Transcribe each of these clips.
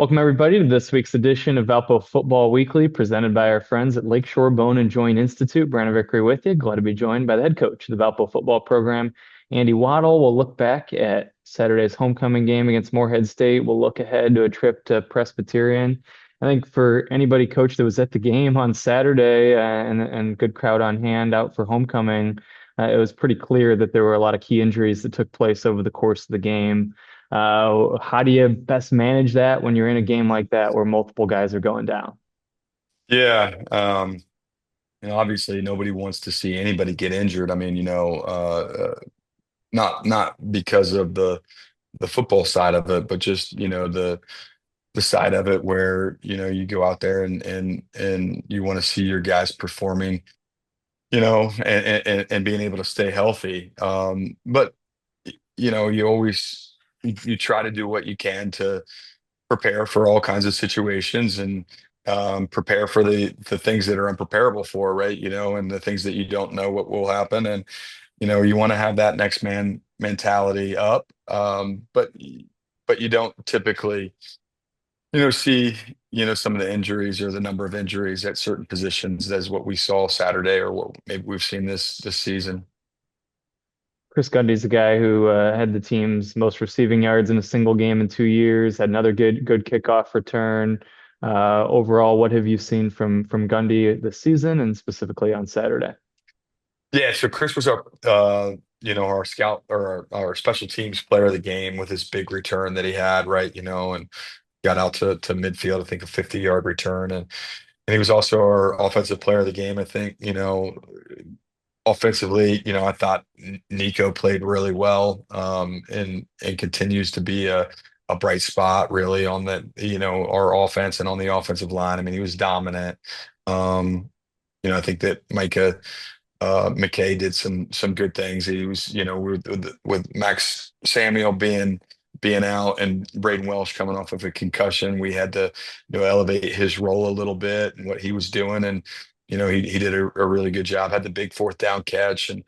Welcome, everybody, to this week's edition of Valpo Football Weekly, presented by our friends at Lakeshore Bone and Joint Institute. Brandon Vickery with you. Glad to be joined by the head coach of the Valpo football program, Andy Waddle. We'll look back at Saturday's homecoming game against Morehead State. We'll look ahead to a trip to Presbyterian. I think for anybody, coach, that was at the game on Saturday and good crowd on hand out for homecoming, it was pretty clear that there were a lot of key injuries that took place over the course of the game. How do you best manage that when you're in a game like that where multiple guys are going down? Yeah, obviously nobody wants to see anybody get injured. I mean, not because of the football side of it, but just, the side of it where, you go out there and you want to see your guys performing, and being able to stay healthy. But you always you try to do what you can to prepare for all kinds of situations and prepare for the things that are unpreparable for, right? And the things that you don't know what will happen. And, you want to have that next man mentality up. But you don't typically, see, some of the injuries or the number of injuries at certain positions as what we saw Saturday or what maybe we've seen this season. Chris Gundy's a guy who had the team's most receiving yards in a single game in 2 years, had another good kickoff return. Overall, what have you seen from Gundy this season and specifically on Saturday? Yeah, so Chris was our scout or our special teams player of the game with his big return that he had, right? And got out to midfield, I think a 50-yard return. And he was also our offensive player of the game, I think. Offensively, I thought Nico played really well, and continues to be a bright spot really on our offense and on the offensive line. I mean, he was dominant. I think that Micah McKay did some good things. He was, with Max Samuel being out and Braden Welsh coming off of a concussion, we had to, elevate his role a little bit and what he was doing. And, he did a really good job, had the big fourth down catch and,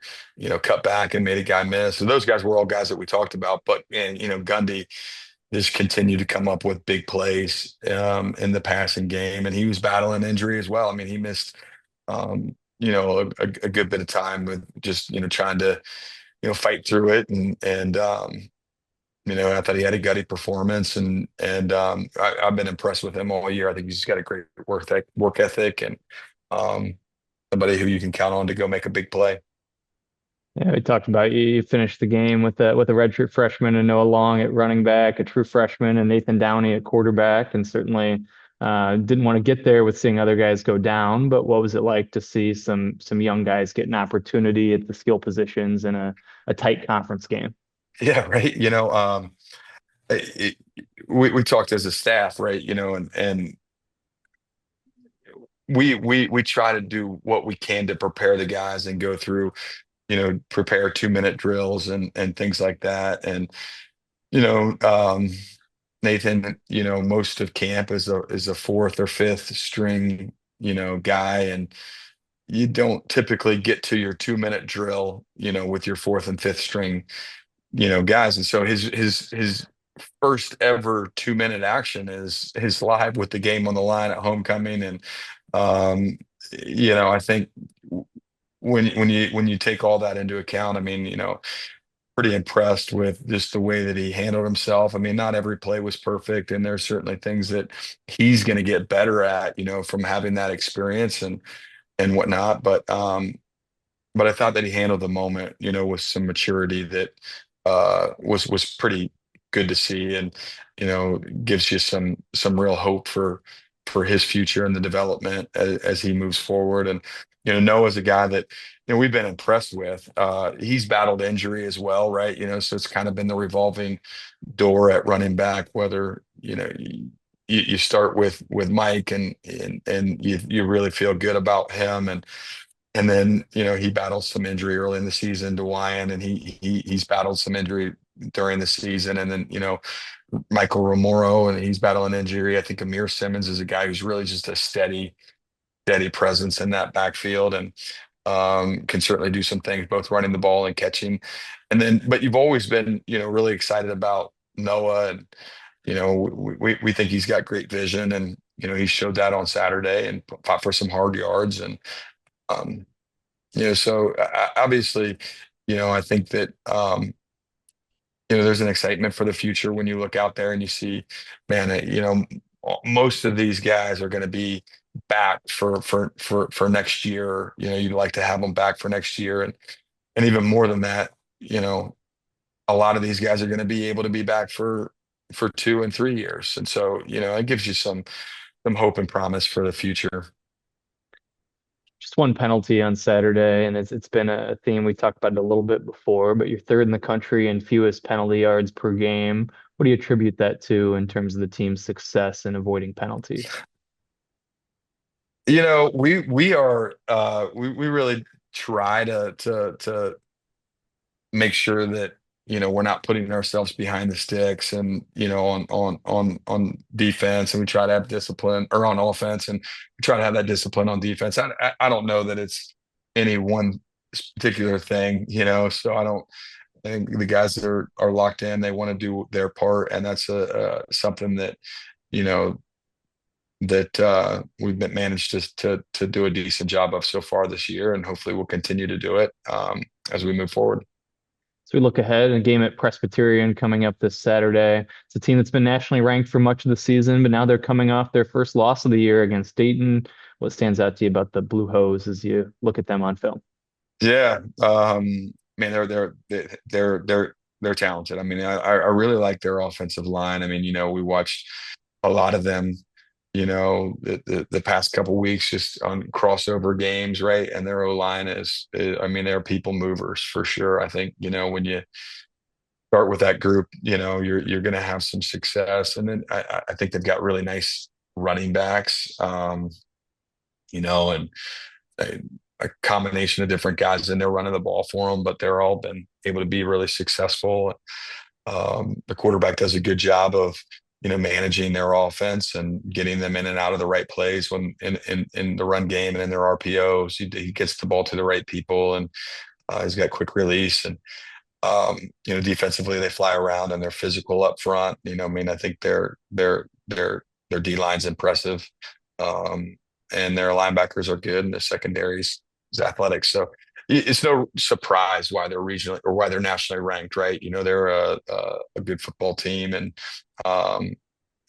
cut back and made a guy miss. And those guys were all guys that we talked about. But, and, Gundy just continued to come up with big plays in the passing game. And he was battling injury as well. I mean, he missed a good bit of time with just, trying to, fight through it. And I thought he had a gutty performance and I've been impressed with him all year. I think he's just got a great work ethic and um, somebody who you can count on to go make a big play. Yeah, we talked about you finished the game with a redshirt freshman and Noah Long at running back, a true freshman, and Nathan Downey at quarterback, and certainly didn't want to get there with seeing other guys go down. But what was it like to see some young guys get an opportunity at the skill positions in a tight conference game? Yeah, right. It, we talked as a staff, right? And we try to do what we can to prepare the guys and go through, prepare 2-minute drills and things like that. And you know, um, Nathan, most of camp is a fourth or fifth string, guy, and you don't typically get to your 2-minute drill, with your fourth and fifth string, guys. And so his first ever 2-minute action is his live with the game on the line at homecoming. And um, I think when you take all that into account, I mean, pretty impressed with just the way that he handled himself. I mean, not every play was perfect, and there's certainly things that he's going to get better at, from having that experience and whatnot. But I thought that he handled the moment, with some maturity that was pretty good to see, and gives you some real hope for his future and the development as he moves forward. And Noah's a guy that we've been impressed with. He's battled injury as well, right? So it's kind of been the revolving door at running back, whether you start with Mike and you really feel good about him and then, he battled some injury early in the season to Wyan, and he's battled some injury during the season. And then, Michael Romero, and he's battling injury. I think Amir Simmons is a guy who's really just a steady presence in that backfield and can certainly do some things, both running the ball and catching. And then, but you've always been, really excited about Noah we think he's got great vision, and he showed that on Saturday and fought for some hard yards, and um, so obviously, I think that there's an excitement for the future when you look out there and you see, man, most of these guys are going to be back for next year. You'd like to have them back for next year, and even more than that, a lot of these guys are going to be able to be back for 2 and 3 years, and so it gives you some hope and promise for the future. Just one penalty on Saturday, and it's been a theme we talked about it a little bit before, but you're third in the country in fewest penalty yards per game. What do you attribute that to in terms of the team's success in avoiding penalties? We really try to make sure that we're not putting ourselves behind the sticks, and on defense, and we try to have discipline, or on offense, and we try to have that discipline on defense. I don't know that it's any one particular thing, so I think the guys that are locked in, they want to do their part, and that's something that you know we've been managed to do a decent job of so far this year, and hopefully we'll continue to do it as we move forward. So we look ahead, a game at Presbyterian coming up this Saturday. It's a team that's been nationally ranked for much of the season, but now they're coming off their first loss of the year against Dayton. What stands out to you about the Blue Hose as you look at them on film? Yeah, man, they're talented. I mean, I really like their offensive line. I mean, we watched a lot of them, the past couple weeks just on crossover games, right? And their O line I mean, they're people movers for sure. I think when you start with that group, you're going to have some success, and then I think they've got really nice running backs, and a, a combination of different guys in there running the ball for them, but they're all been able to be really successful. The quarterback does a good job of managing their offense and getting them in and out of the right plays when in the run game and in their RPOs. He gets the ball to the right people, and he's got quick release, and defensively they fly around and they're physical up front. I mean, I think their D line's impressive, and their linebackers are good, and the secondaries is athletic. So it's no surprise why they're regionally or why they're nationally ranked, right? They're a good football team, um,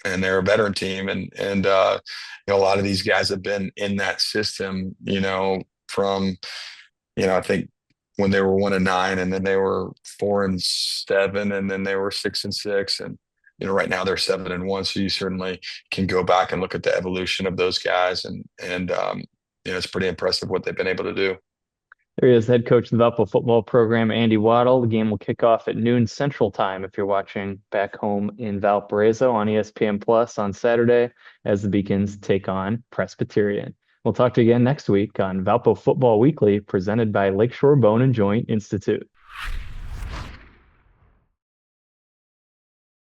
and they're a veteran team, and a lot of these guys have been in that system, from I think when they were 1-9, and then they were 4-7, and then they were 6-6, and right now they're 7-1. So you certainly can go back and look at the evolution of those guys, and it's pretty impressive what they've been able to do. There he is, head coach of the Valpo football program, Andy Waddle. The game will kick off at noon Central Time if you're watching back home in Valparaiso on ESPN Plus on Saturday as the Beacons take on Presbyterian. We'll talk to you again next week on Valpo Football Weekly, presented by Lakeshore Bone and Joint Institute.